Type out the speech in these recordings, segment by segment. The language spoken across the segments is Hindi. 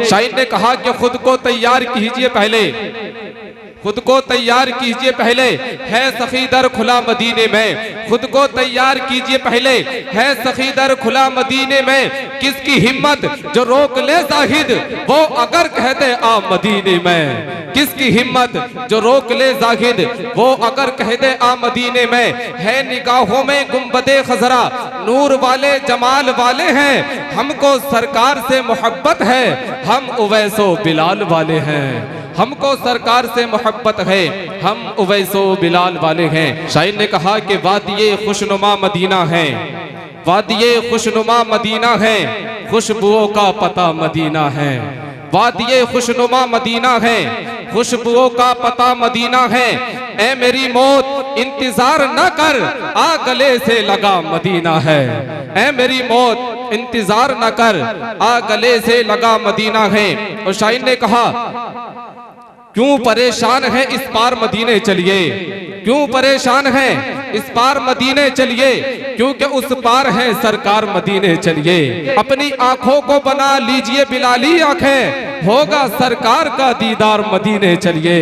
शायर ने कहा कि खुद को तैयार कीजिए पहले, खुद को तैयार कीजिए पहले, है सखी दर खुला मदीने में। खुद को तैयार कीजिए पहले, है सखी दर खुला मदीने में। किसकी हिम्मत जो रोक ले जाहिद, वो अगर कह दे आ मदीने में। किसकी हिम्मत जो रोक ले जाहिद, वो अगर कह दे आ मदीने में। है निगाहों में गुंबदे खजरा, नूर वाले जमाल वाले हैं। हमको सरकार से मोहब्बत है, हम उवैसो बिलाल वाले हैं। हमको सरकार से मोहब्बत है, हम उवैसो बिलाल वाले हैं। शायर ने कहा कि वादिये खुशनुमा मदीना है, वादिये खुशनुमा मदीना है, खुशबुओं का पता मदीना है। वादिये खुशनुमा मदीना है, खुशबुओं का पता मदीना है। ए मेरी मौत इंतजार न कर, आ गले से लगा मदीना है। ए मेरी मौत इंतजार न कर, आ गले से लगा मदीना है। और शायर ने कहा क्यों परेशान है इस पार मदीने चलिए, क्यों परेशान है इस पार मदीने चलिए, क्योंकि उस पार है सरकार मदीने चलिए। अपनी आंखों को बना लीजिए बिलाली आंखें, होगा सरकार का दीदार मदीने चलिए।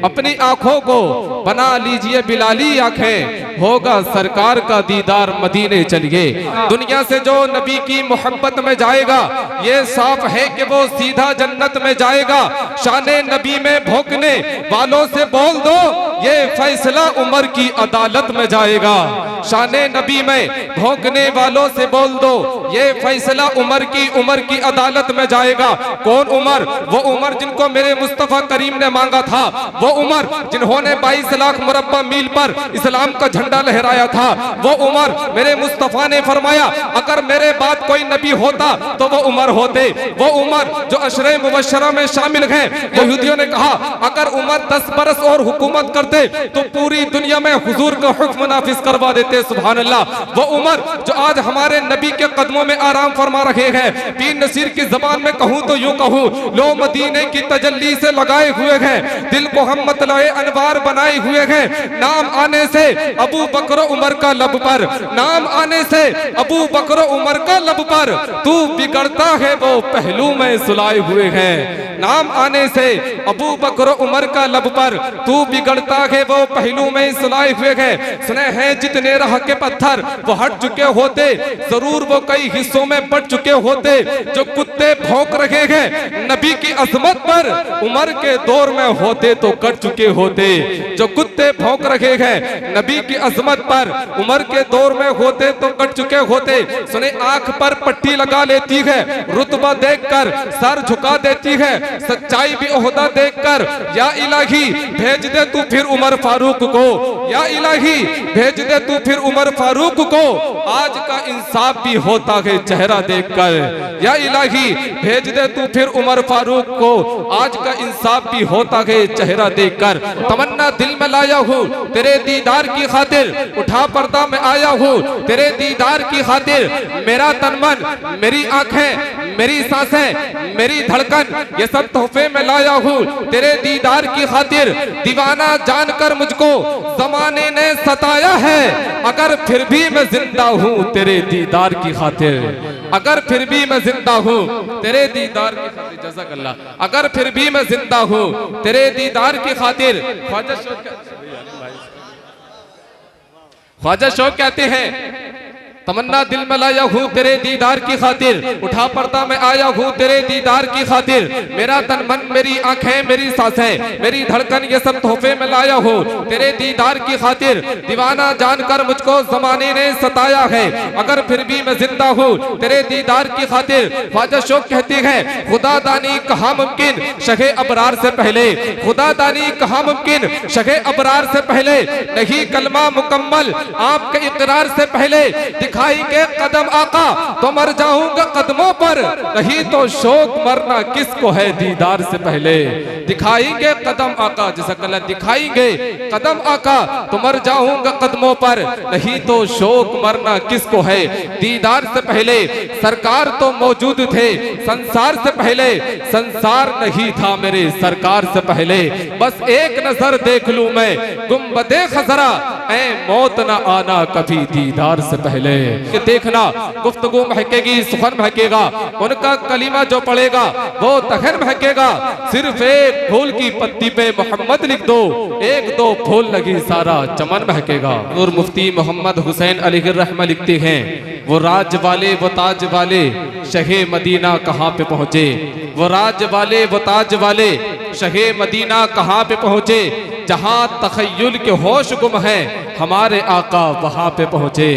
अपनी आंखों को बना लीजिए बिलाली आंखें, होगा सरकार का दीदार मदीने चलिए। दुनिया से जो नबी की मोहब्बत में जाएगा, ये साफ है कि वो सीधा जन्नत में जाएगा। शाने नबी में भोंकने वालों से बोल दो, ये फैसला उमर की अदालत में जाएगा। शाने नबी में भोंकने वालों से बोल दो, ये फैसला उमर की अदालत में जाएगा। कौन उमर? वो उमर जिनको मेरे मुस्तफा करीम ने मांगा था, वो उमर जिन्होंने 22 लाख मुरब्बा मील पर इस्लाम का झंडा लहराया था, वो उमर मेरे मुस्तफा ने फरमाया अगर मेरे बाद कोई नबी होता तो वो उमर होते। वो उमर जो अशरे मुबशरा में शामिल हैं। यहूदियों ने कहा अगर उमर 10 बरस और हुकूमत करते तो पूरी दुनिया में हुजूर का हुक्म नाफिज करवा देते। सुभान अल्लाह। वो उमर जो आज हमारे नबी के कदमों में आराम फरमा रहे हैं। पीर नसीर की जबान में कहूं तो यूं कहूं, लो मदीने की तजल्ली से लगाए हुए हैं, दिल को हम मतलाए अनवार बनाए हुए हैं। नाम आने से अबू बकर उमर का लब पर, नाम आने से अबू बकर उमर का लब पर, तू बिगड़ता है वो पहलू में सुलाए हुए हैं। नाम आने से अबू बकर उमर का लब पर, तू बिगड़ता है वो पहलू में सुलाए हुए हैं। सुने हैं जितने राह के पत्थर वो हट चुके होते, जरूर वो कई हिस्सों में बढ़ चुके होते। जो कुत्ते भौंक रहे हैं नबी की अजमत पर, उमर के दौर में होते तो कट चुके होते। जो कुत्ते भौंक रहे हैं नबी की अजमत पर, उमर के दौर में होते तो कट चुके होते। सुने आंख पर पट्टी लगा लेती है, रुतबा देखकर सर झुका देती है, सच्चाई भी ओहदा देखकर या इलाही भेज दे तू फिर उमर फारूक को, या इलाही भेज दे तू फिर उमर फारूक को। आज का इंसाफ भी होता है चेहरा देखकर, या इलाही भेज दे तू फिर उमर फारूक को। आज का इंसाफ भी होता है चेहरा देखकर। तमन्ना दिल में लाया हूँ तेरे दीदार की खातिर, उठा पर्दा में आया हूँ तेरे दीदार की खातिर। मेरा तन मन, मेरी आंखें, मेरी सांसें, मेरी धड़कन, ये सब तोहफे में लाया हूँ तेरे दीदार की खातिर। दीवाना जानकर मुझको जमाने ने सताया है, अगर फिर भी मैं जिंदा हूँ तेरे दीदार की खातिर। अगर फिर भी मैं जिंदा हूँ तेरे दीदार की खातिर, जज़ाकल्लाह। अगर फिर भी मैं जिंदा हूँ तेरे दीदार की खातिर। ख्वाजा शौक कहते हैं तमन्ना दिल में लाया हूँ तेरे दीदार की खातिर, उठा पर्दा में आया हूँ तेरे दीदार की खातिर। मेरा तन मन, मेरी आंखें, मेरी सांसें, मेरी धड़कन, ये सब तोहफे में लाया हूँ तेरे दीदार की खातिर। दीवाना जानकर मुझको जमाने ने सताया है, अगर फिर भी मैं जिंदा हूँ तेरे दीदार की खातिर। ख्वाजा शौक कहती है खुदा दानी कहाँ मुमकिन शहे अबरार से पहले, खुदा दानी कहाँ मुमकिन शहे अबरार से पहले। नहीं कलमा मुकम्मल आपके इकरार से पहले, दिखाएंगे कदम आका तो मर जाऊंगा कदमों पर, नहीं तो शौक मरना किसको है दीदार से पहले। दिखाएंगे कदम आका, जैसा कल दिखाएंगे कदम आका तो मर जाऊंगा कदमों पर, नहीं तो शौक मरना किसको है दीदार से पहले। सरकार तो मौजूद थे संसार से पहले, संसार नहीं था मेरे सरकार से पहले। बस एक नजर देख लूं मैं गुंबदे खजरा, ऐ मौत न आना कभी दीदार से पहले। कि देखना गुफ्तगू महकेगी, सुखन महकेगा, उनका कलीमा जो पड़ेगा वो तहन महकेगा। सिर्फ एक फूल की पत्ती पे मोहम्मद लिख दो, एक दो फूल लगी सारा चमन महकेगा। और मुफ्ती मोहम्मद हुसैन अलीगर रहमा लिखते हैं, वो राज वाले वो ताज वाले शहे मदीना कहाँ पे पहुँचे, वो राज वाले वो ताज वाले शहे मदीना कहाँ पे पहुँचे। जहाँ तखय्युल के होश गुम है हमारे आका वहाँ पे पहुँचे।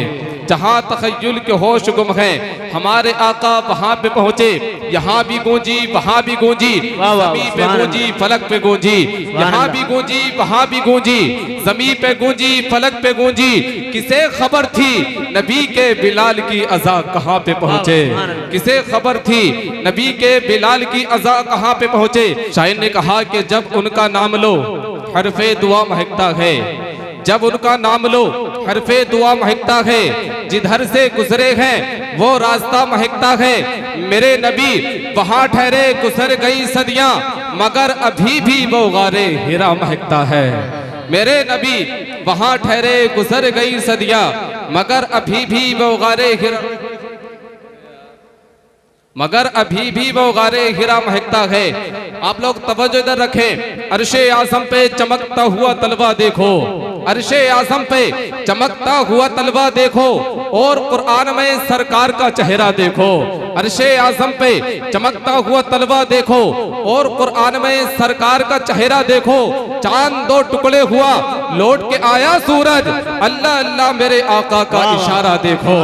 जहाँ तखय्युल के होश गुम है हमारे आका वहाँ पे पहुँचे। यहाँ भी गूंजी वहाँ भी गूंजी, ज़मीं पे गूंजी फलक पे गूंजी, यहाँ भी गूंजी वहाँ भी गूंजी, ज़मीं पे गूंजी फलक पे गूंजी। किसे खबर थी नबी के बिलाल की अज़ा कहाँ पे पहुँचे, किसे खबर थी नबी के बिलाल की अज़ा कहाँ पे पहुँचे। शायर ने कहा कि जब उनका नाम लो हरफे दुआ महकता है, जब उनका नाम लो हरफे दुआ महकता है, जिधर से गुजरे हैं वो रास्ता महकता है। मेरे नबी वहाँ ठहरे गुजर गई सदियां मगर अभी भी वो गारे हिरा महकता है। मेरे नबी वहाँ ठहरे गुजर गई सदियां मगर अभी भी वो गारे हिरा, मगर अभी भी वो गारे हिरा महकता है। आप लोग तवज्जो इधर रखें, अर्शे आज़म पे चमकता हुआ तलवा देखो, अर्शे आज़म पे चमकता हुआ तलवा देखो, और कुरान में सरकार का चेहरा देखो। अर्शे आज़म पे चमकता हुआ तलवा देखो और कुरान में सरकार का चेहरा देखो। चांद दो टुकड़े हुआ लौट के आया सूरज, अल्लाह अल्लाह मेरे आका का इशारा देखो।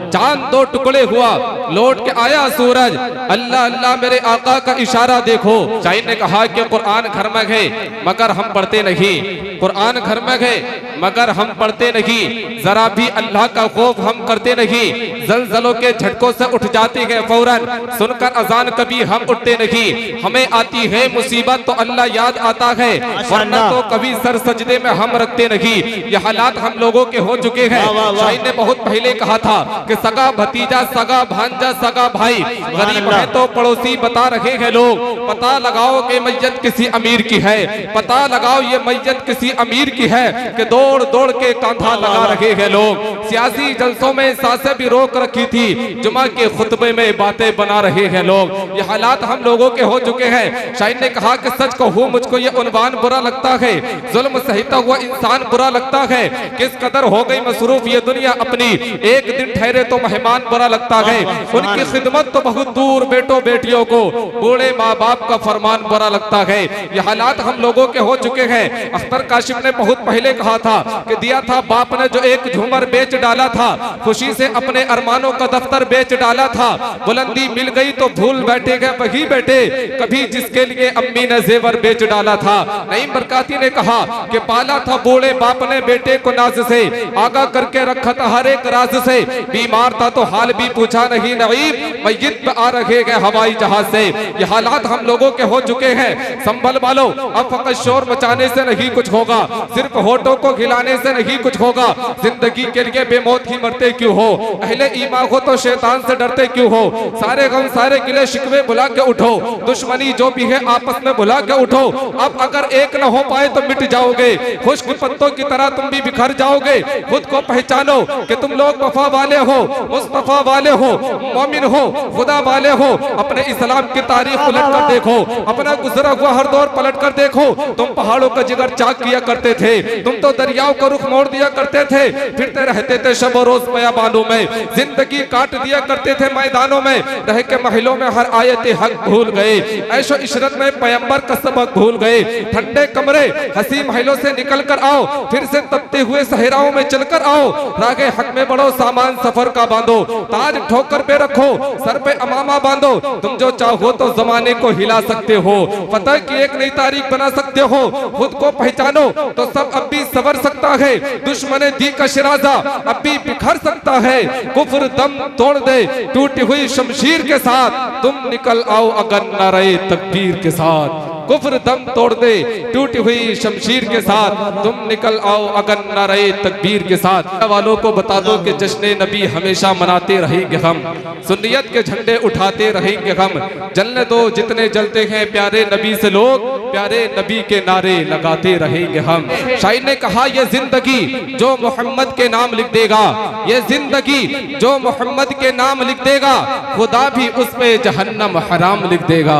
चांद दो टुकड़े हुआ लौट के आया सूरज, अल्लाह अल्लाह मेरे आका का इशारा देखो। शायर ने कहा कि कुरान घर में है मगर हम पढ़ते नहीं, कुरान घर में है मगर हम पढ़ते नहीं, जरा भी अल्लाह का खौफ हम करते नहीं। जलजलों के झटकों से उठ जाती है फौरन, सुनकर अजान कभी हम उठते नहीं। हमें आती है मुसीबत तो अल्लाह याद आता है, वरना तो कभी सर सजदे में हम रखते नहीं। ये हालात हम लोगों के हो चुके हैं। शायर ने बहुत पहले कहा था कि सगा भतीजा सगा भांजा सगा भाई, गरीब है तो पड़ोसी बता रहे हैं लोग। पता लगाओ कि मैयत किसी अमीर की है, पता लगाओ ये मैयत किसी अमीर की है, कि दौड़ दौड़ के कांधा लगा रहे हैं लोग। सियासी जलसों में सांसें भी रोक रखी थी, जुमा के खुतबे में बातें बना रहे हैं लोग। ये हालात हम लोगों के हो चुके हैं। शायर ने कहा कि सच कहूँ मुझको ये उन्वान बुरा लगता है, जुल्म सहता हुआ इंसान बुरा लगता है। किस कदर हो गई मसरूफ ये दुनिया अपनी, एक दिन ठहरे तो मेहमान बुरा लगता है। उनकी खिदमत तो बहुत दूर, बेटों बेटियों को बूढ़े माँ बाप का फरमान बुरा लगता है। ये हालात हम लोगों के हो चुके हैं। अख्तर काशिफ ने बहुत पहले कहा था कि दिया था बाप ने जो एक झूमर बेच डाला था, खुशी से अपने अरमानों का दफ्तर बेच डाला था। बुलंदी मिल गई तो भूल बैठे गए वही बेटे, कभी जिसके लिए अम्मी ने जेवर बेच डाला था। नईम बरकाती ने कहा कि पाला था बूढ़े बाप ने बेटे को नाज से, आगा करके रखा था हर एक राज से। बीमार था तो हाल भी पूछा नहीं नईम, मस्जिद पे आ रखे गए हवाई जहाज से। ये हालात हम लोगों के हो चुके हैं। संभल वालो, अब फकत शोर मचाने से नहीं कुछ होगा, सिर्फ होठों को खिलाने से नहीं कुछ होगा। जिंदगी के लिए बेमौत ही मरते क्यों हो, अहले ईमान हो तो शैतान से डरते क्यों हो। सारे गम सारे गिले शिकवे भुला के उठो, दुश्मनी जो भी है आपस में भुला के उठो। अब अगर एक न हो पाए तो मिट जाओगे, खुश्क पत्तों की तरह तुम भी बिखर जाओगे। खुद को पहचानो कि तुम लोग वफा वाले हो, मुस्तफा वाले हो, मोमिन हो, खुदा वाले हो। अपने इस्लाम की तारीख उलट कर देखो, अपना गुजरा हुआ हर दौर पलट कर देखो। तुम पहाड़ों का जिगर चाक किया करते थे, तुम तो दरियाओं का रुख मोड़ दिया करते थे, फिरते रहते थे शब रोज बयाबानों में, जिंदगी काट दिया करते थे मैदानों में, रह के महलों में हर आयत हक भूल गए, ऐशो इशरत में पैगंबर का सबक भूल गए। ठंडे कमरे हसी महलों से निकल कर आओ, फिर से तपते हुए सहराओं में चलकर आओ। रागे हक में बढ़ो, सामान सफर का बांधो, ताज ठोकर पे रखो, सर पे अमामा बांधो। तुम जो चाहो तो जमाने को हिला सकते हो, फतह की एक नई तारीख बना सकते हो। खुद को पहचानो तो सब अब भी सवर सकता है, दुश्मन दी का शिराजा अब भी बिखर सकता है। कुफ्र दम तोड़ दे टूटी हुई शमशीर के साथ, तुम निकल आओ अगर नारे तकबीर के साथ। कुफ्र दम तोड़ दे टूटी हुई शमशीर के साथ, तुम निकल आओ अगर नारे तकबीर के साथ। वालों को बता दो कि जश्न नबी हमेशा मनाते रहेंगे हम, सुन्नियत के झंडे उठाते रहेंगे हम। जलने दो जितने जलते हैं प्यारे नबी से लोग, प्यारे नबी के नारे लगाते रहेंगे हम। शायर ने कहा ये जिंदगी जो मोहम्मद के नाम लिख देगा, ये जिंदगी जो मोहम्मद के नाम लिख देगा, खुदा भी उस पे जहन्नम हराम लिख देगा,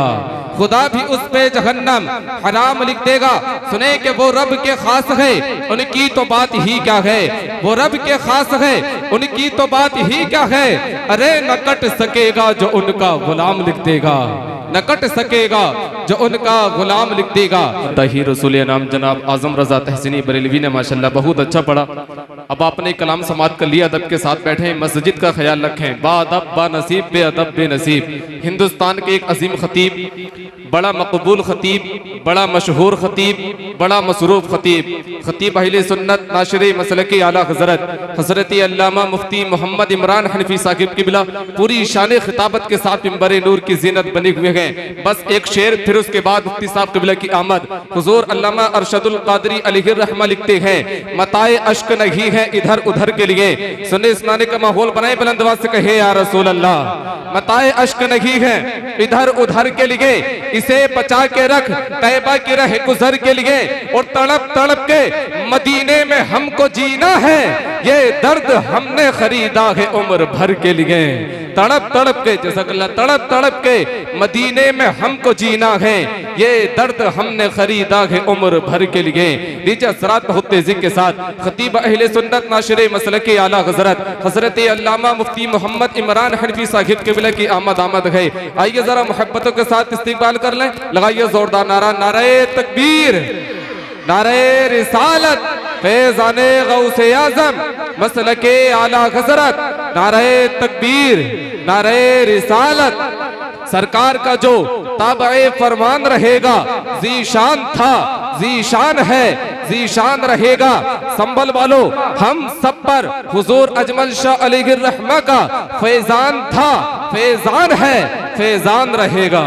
खुदा भी उस पे जहन्नम हराम लिख देगा। सुने कि वो रब के खास है, उनकी तो बात ही क्या है, वो रब के खास है, उनकी तो बात ही क्या है। अरे न कट सकेगा जो उनका गुलाम लिख देगा, न कट सकेगा जो उनका गुलाम लिख देगा। तही रसूल नाम जनाब आजम रजा तहसीनी बरेलवी ने माशाल्लाह बहुत अच्छा पढ़ा। अब आपने कलाम समात कर लिया, अदब के साथ बैठे, मस्जिद का ख्याल रखें। बाअदब बानसीब बेअदब बेनसीब। हिंदुस्तान के एक अजीम खतीब, बड़ा मकबूल खतीब, बड़ा मशहूर खतीब, बड़ा मसरूफ खतीब, खतीब अहले सुन्नत नाशिर मसलकी आला हजरत हजरत अल्लामा मुफ्ती मोहम्मद इमरान हनफी साहिब किबला पूरी शान खिताबत के साथ मिंबर नूर की जीनत बने हुए हैं। बस एक शेर, फिर उसके बाद मुफ्ती साहब किबला की आमद। हुजूर अल्लामा अरशदुल कादरी अलैहि रहमा लिखते हैं, मताए अश्क नहीं है इधर उधर के लिए। सुन्ने सुनाने का माहौल बनाए, बुलंद आवाज से कहे या रसूल अल्लाह। मताए अश्क नहीं है इधर उधर के लिए, इसे बचा के रख तैबा की रह गुजर के लिए। और तड़प तड़प के मदीने में हमको जीना है, ये दर्द हमने खरीदा है उम्र भर के लिए। तड़प तड़प के, जज़ाकल्लाह, तड़प तड़प के मदीने में हमको जीना है, ये दर्द हमने खरीदा है उम्र भर के लिए। नीचे असरात बहुत तेजी के साथ खतीब अहले सुन्नत नाशिर मसलकी आला हजरत हजरत अल्लामा मुफ्ती मोहम्मद इमरान हनफी साहिब किबला की आमद है। आइए जरा मोहब्बतों के साथ इस्तिकबाल कर लें। लगाइए जोरदार नारा, नारे तकबीर, नारे रिसालत, फैज़ाने गौसे आज़म मसलके आला हज़रत, नारे तकबीर, नारे रिसालत। सरकार का जो ताबे फरमान रहेगा, ज़ीशान था, ज़ीशान है, ज़ीशान रहेगा। संभल वालों हम सब पर हुजूर अजमल शाह अलैहि रहमा का फैज़ान था, फैज़ान है, फैज़ान रहेगा।